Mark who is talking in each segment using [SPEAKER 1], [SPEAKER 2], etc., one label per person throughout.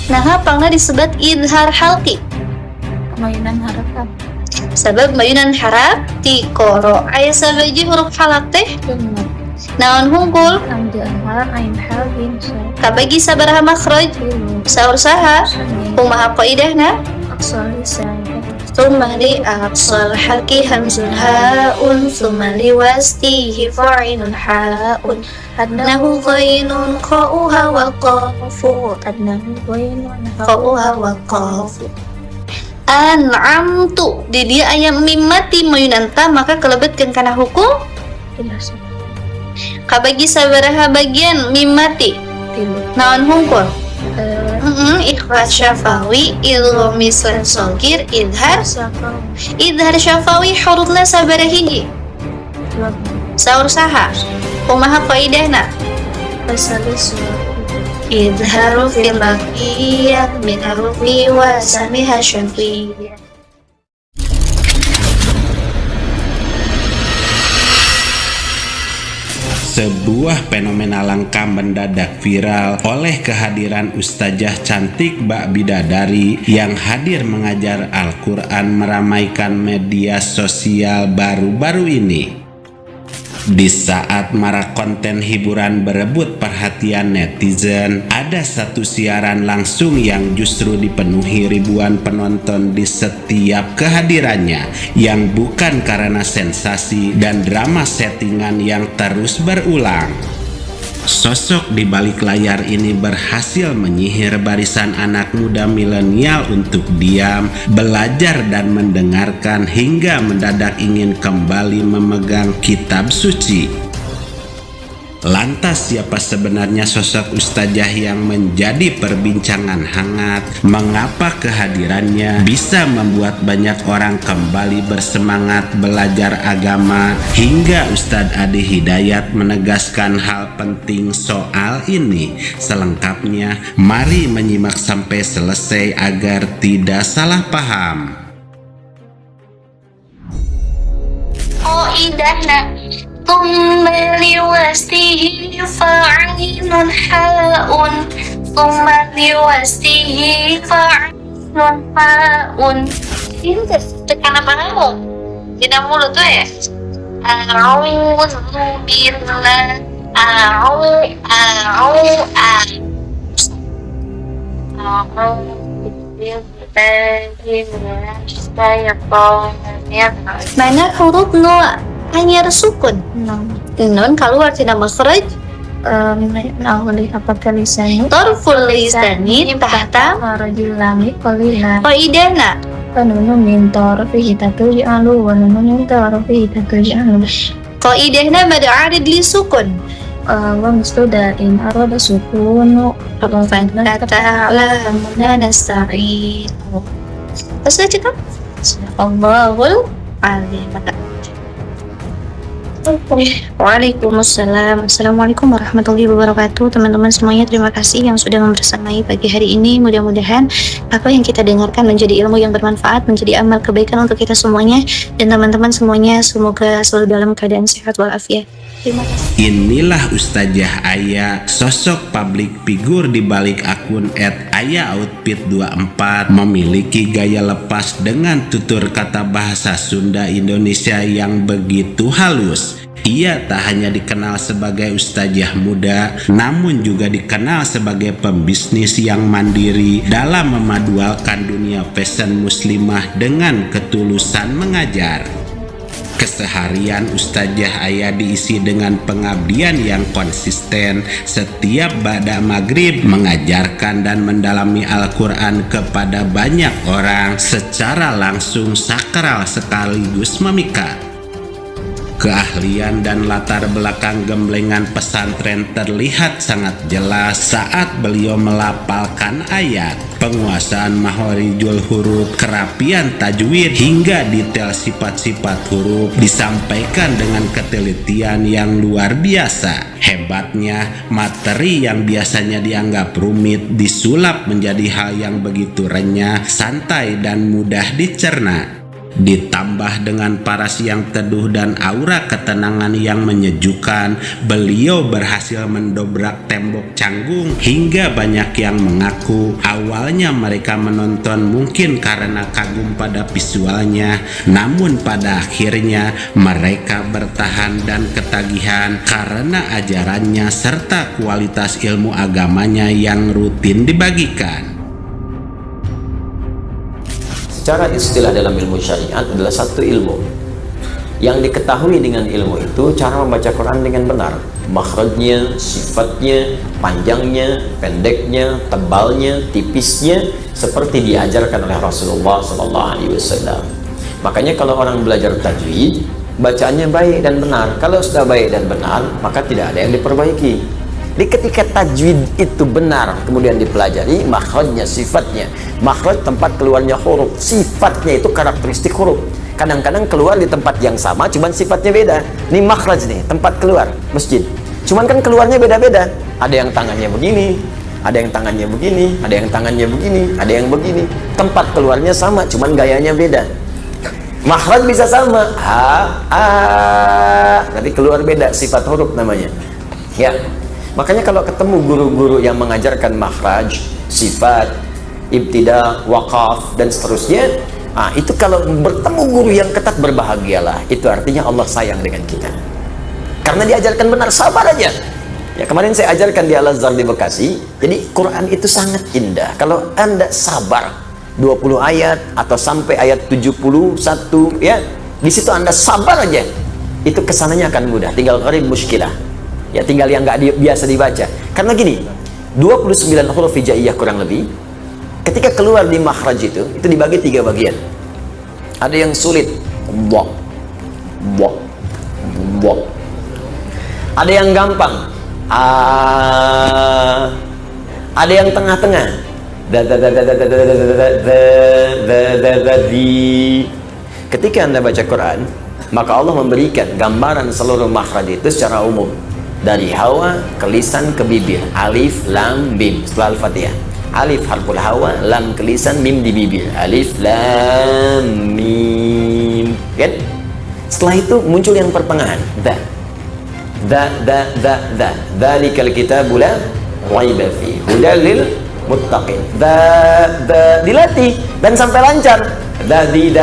[SPEAKER 1] Nah, pangna disebut idhar halqi.
[SPEAKER 2] Mayunan harakat.
[SPEAKER 1] Sabab mayunan harap ti koro aya sabaji huruf halak teh
[SPEAKER 2] Jumlah.
[SPEAKER 1] naon hungkul
[SPEAKER 2] Hamzah ain halin
[SPEAKER 1] kabagi sabaraha makhraj
[SPEAKER 2] syailu.
[SPEAKER 1] saur saha kumaha qaidahna
[SPEAKER 2] Aksal lisan.
[SPEAKER 1] thumma li aqsal halqi hamzun haun thumma li wastihi fa'ilun haun adnahu ghainun qa'uha wa qafu
[SPEAKER 2] Adnahu wainun
[SPEAKER 1] qa'uha wa qafu an'amtu di dia ayam mimati mayunanta maka kelebetkeun kana hukum
[SPEAKER 2] Tilas.
[SPEAKER 1] kabagi sabaraha bagian mimati
[SPEAKER 2] Tilu.
[SPEAKER 1] naon hungkul ikhlas syafawi idgham mislan shagir idhar syafawi hurufna sabaraha hiji saur saha kumaha qaidahna
[SPEAKER 2] Asalis.
[SPEAKER 1] idharu fil baqiyah min harufi wa samiha syafiyah.
[SPEAKER 3] Sebuah fenomena langka mendadak viral oleh kehadiran ustazah cantik Mbak Bidadari yang hadir mengajar Al-Quran meramaikan media sosial baru-baru ini. Di saat marak konten hiburan berebut perhatian netizen, ada satu siaran langsung yang justru dipenuhi ribuan penonton di setiap kehadirannya, yang bukan karena sensasi dan drama settingan yang terus berulang. Sosok di balik layar ini berhasil menyihir barisan anak muda milenial untuk diam, belajar dan mendengarkan hingga mendadak ingin kembali memegang kitab suci. Lantas siapa sebenarnya sosok ustazah yang menjadi perbincangan hangat? Mengapa kehadirannya bisa membuat banyak orang kembali bersemangat belajar agama? Hingga Ustadz Adi Hidayat menegaskan hal penting soal ini. Selengkapnya, mari menyimak sampai selesai agar tidak salah paham.
[SPEAKER 1] Qaidahna thumma liwastihi fa'ilun haun thumma liwastihi fa'ilun haun. Ini tekan apa kamu? Tidak mulut tuh ya? A'udzu billahi mana huruf nu anyar sukun nun keluar tina makhraj
[SPEAKER 2] Nahuli apa lisan.
[SPEAKER 1] tarful lisani tahta
[SPEAKER 2] Marajulami qalila.
[SPEAKER 1] qaidahna
[SPEAKER 2] Kanunu min tarfihi tatuj'alu wa nunu min tarfihi tatuj'alu.
[SPEAKER 1] qaidahna bada arid li sukun
[SPEAKER 2] Wa mustudain arada sukunu.
[SPEAKER 1] fata'ala nasta'in terus aja kan Allahul alim. Waalaikumsalam. Assalamualaikum warahmatullahi wabarakatuh. Teman-teman semuanya, terima kasih yang sudah membersamai pagi hari ini. Mudah-mudahan apa yang kita dengarkan menjadi ilmu yang bermanfaat, menjadi amal kebaikan untuk kita semuanya, dan teman-teman semuanya semoga selalu dalam keadaan sehat walafiat. Terima kasih.
[SPEAKER 3] Inilah Ustazah Aya, sosok publik figur di balik akun @ayaoutfit24, memiliki gaya lepas dengan tutur kata bahasa Sunda Indonesia yang begitu halus. Ia tak hanya dikenal sebagai ustazah muda, namun juga dikenal sebagai pembisnis yang mandiri dalam memadualkan dunia fashion muslimah dengan ketulusan mengajar. Keseharian Ustazah Aya diisi dengan pengabdian yang konsisten. Setiap ba'da maghrib mengajarkan dan mendalami Al-Quran kepada banyak orang secara langsung, sakral sekaligus memikat. Keahlian dan latar belakang gemblengan pesantren terlihat sangat jelas saat beliau melafalkan ayat. Penguasaan mahorijul huruf, kerapian tajwid, hingga detail sifat-sifat huruf disampaikan dengan ketelitian yang luar biasa. Hebatnya, materi yang biasanya dianggap rumit disulap menjadi hal yang begitu renyah, santai, dan mudah dicerna. Ditambah dengan paras yang teduh dan aura ketenangan yang menyejukkan, beliau berhasil mendobrak tembok canggung hingga banyak yang mengaku awalnya mereka menonton mungkin karena kagum pada visualnya, namun pada akhirnya mereka bertahan dan ketagihan karena ajarannya serta kualitas ilmu agamanya yang rutin dibagikan.
[SPEAKER 4] Secara istilah dalam ilmu syariat adalah satu ilmu yang diketahui dengan ilmu itu cara membaca Quran dengan benar, makhrajnya, sifatnya, panjangnya, pendeknya, tebalnya, tipisnya, seperti diajarkan oleh Rasulullah SAW. Makanya kalau orang belajar tajwid, bacaannya baik dan benar. Kalau sudah baik dan benar, maka tidak ada yang diperbaiki. Jadi ketika tajwid itu benar, kemudian dipelajari makhrajnya, sifatnya. Makhraj tempat keluarnya huruf, sifatnya itu karakteristik huruf. Kadang-kadang keluar di tempat yang sama, cuman sifatnya beda. Ini makhraj nih, tempat keluar masjid. Cuman kan keluarnya beda-beda. Ada yang tangannya begini, ada yang tangannya begini, ada yang tangannya begini, ada yang begini. Tempat keluarnya sama, cuman gayanya beda. Makhraj bisa sama, tapi keluar beda, sifat huruf namanya. Ya. Makanya kalau ketemu guru-guru yang mengajarkan makhraj, sifat, ibtida, waqaf, dan seterusnya, itu kalau bertemu guru yang ketat, berbahagialah. Itu artinya Allah sayang dengan kita. Karena diajarkan benar, sabar aja. Ya, kemarin saya ajarkan di Al-Azhar di Bekasi. Jadi Quran itu sangat indah. Kalau Anda sabar 20 ayat atau sampai ayat 71, ya, di situ Anda sabar aja. Itu kesananya akan mudah. Tinggal qarib muskilah. Ya, tinggal yang nggak biasa dibaca. Karena gini, 29 huruf hijaiyah kurang lebih, ketika keluar di makhraj itu dibagi 3 bagian. Ada yang sulit, bo. Ada yang gampang, ada yang tengah-tengah, ketika Anda baca Quran, maka Allah memberikan gambaran seluruh makhraj itu secara umum. Dari hawa ke lisan ke bibir, alif lam mim setelah al-fatihah. Alif harful hawa, lam ke lisan, mim di bibir, alif lam mim, kan? Setelah itu muncul yang pertengahan, dzalikal kitabu la raiba fi hudal lil muttaqin. Dilatih dan sampai lancar. Dadi.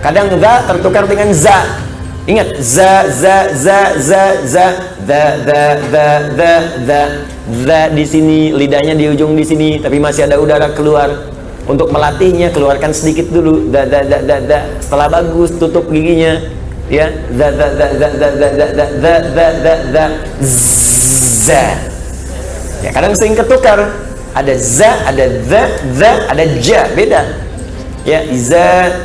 [SPEAKER 4] Kadang za tertukar dengan za. Ingat, za di sini, lidahnya di ujung di sini, tapi masih ada udara keluar. Untuk melatihnya, keluarkan sedikit dulu. Setelah bagus, tutup giginya. Ya, za. Ya, kadang sering ketukar. Ada za, ada ada ja, beda. Ya, iza,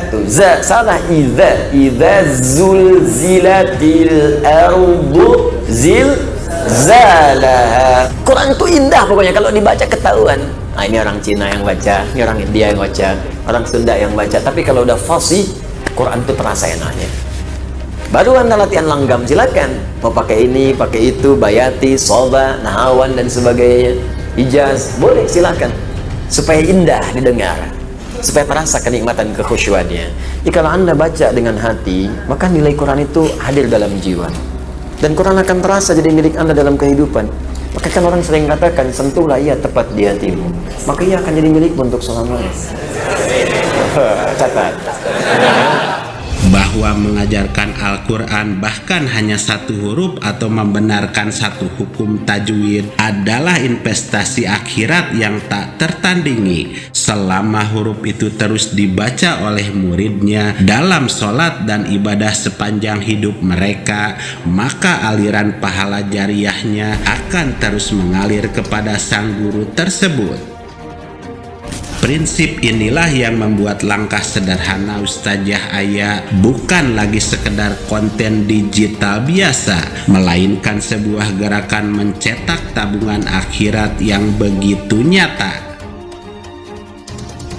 [SPEAKER 4] tuh, za, salah, iza zulzilatil ardu zilzalaha. Quran itu indah pokoknya, kalau dibaca ketahuan. Nah, ini orang Cina yang baca, ini orang India yang baca, orang Sunda yang baca. Tapi kalau udah fasih, Quran itu terasa enaknya. Baru Anda latihan langgam, silakan. Mau pakai ini, pakai itu, bayati, soba, nahawan, dan sebagainya. Ijaz, boleh, silakan. Supaya indah didengar, supaya terasa kenikmatan kekhusyuannya. Jadi kalau Anda baca dengan hati, maka nilai Quran itu hadir dalam jiwa. Dan Quran akan terasa jadi milik Anda dalam kehidupan. Maka kan orang sering katakan, sentuhlah ia tepat di hatimu, maka ia akan jadi milikmu untuk selamanya. Catat.
[SPEAKER 3] Bahwa mengajarkan Al-Quran bahkan hanya satu huruf atau membenarkan satu hukum tajwid adalah investasi akhirat yang tak tertandingi. Selama huruf itu terus dibaca oleh muridnya dalam sholat dan ibadah sepanjang hidup mereka, maka aliran pahala jariyahnya akan terus mengalir kepada sang guru tersebut. Prinsip inilah yang membuat langkah sederhana Ustazah Aya bukan lagi sekedar konten digital biasa, melainkan sebuah gerakan mencetak tabungan akhirat yang begitu nyata.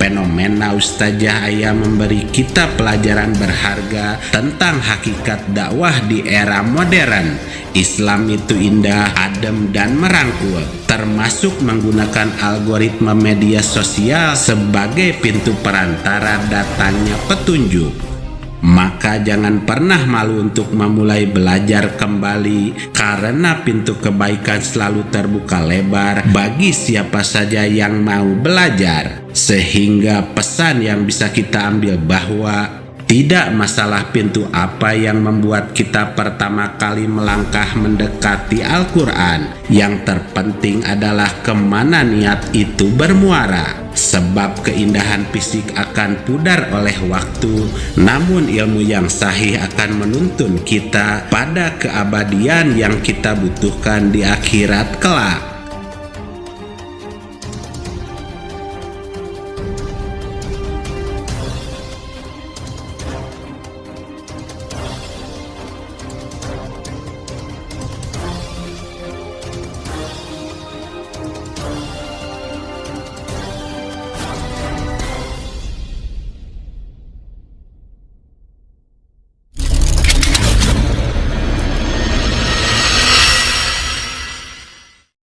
[SPEAKER 3] fenomena Ustazah Aya memberi kita pelajaran berharga tentang hakikat dakwah di era modern. Islam itu indah, adem, dan merangkul, termasuk menggunakan algoritma media sosial sebagai pintu perantara datangnya petunjuk. Maka jangan pernah malu untuk memulai belajar kembali, karena pintu kebaikan selalu terbuka lebar bagi siapa saja yang mau belajar. Sehingga pesan yang bisa kita ambil bahwa tidak masalah pintu apa yang membuat kita pertama kali melangkah mendekati Al-Quran. Yang terpenting adalah kemana niat itu bermuara. Sebab keindahan fisik akan pudar oleh waktu, namun ilmu yang sahih akan menuntun kita pada keabadian yang kita butuhkan di akhirat kelak.